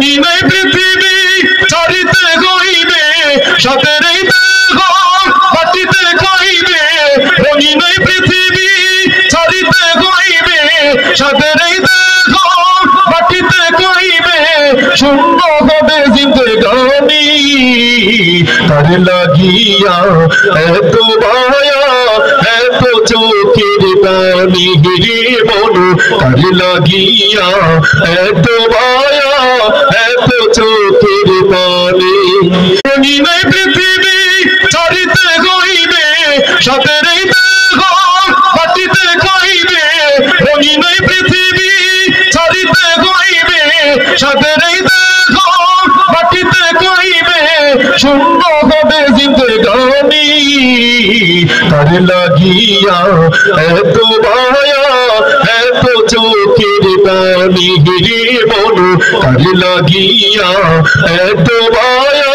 রঙিন এই পৃথিবী ছাড়িতে হইবে সাথের এই দেহ মাটিতে কইবে রঙিন এই পৃথিবী ছাড়িতে হইবে সাথের এই দেহ মাটিতে কইবে শূন্য হবে জিন্দেগানি তার লাগিয়া এত মায়া এত চোখের পানি বলো তার লাগিয়া এত মায়া এত চোখের পানি রঙিন এই পৃথিবী ছাড়িতে হইবে সাথের এই দেহ মাটিতে কইবে রঙিন এই পৃথিবী ছাড়িতে হইবে সাথের এই দেহ মাটিতে কইবে শূন্য হবে জিন্দেগানি তার লাগিয়া এত মায়া এত চোখের পানি বলো তার লাগিয়া এত মায়া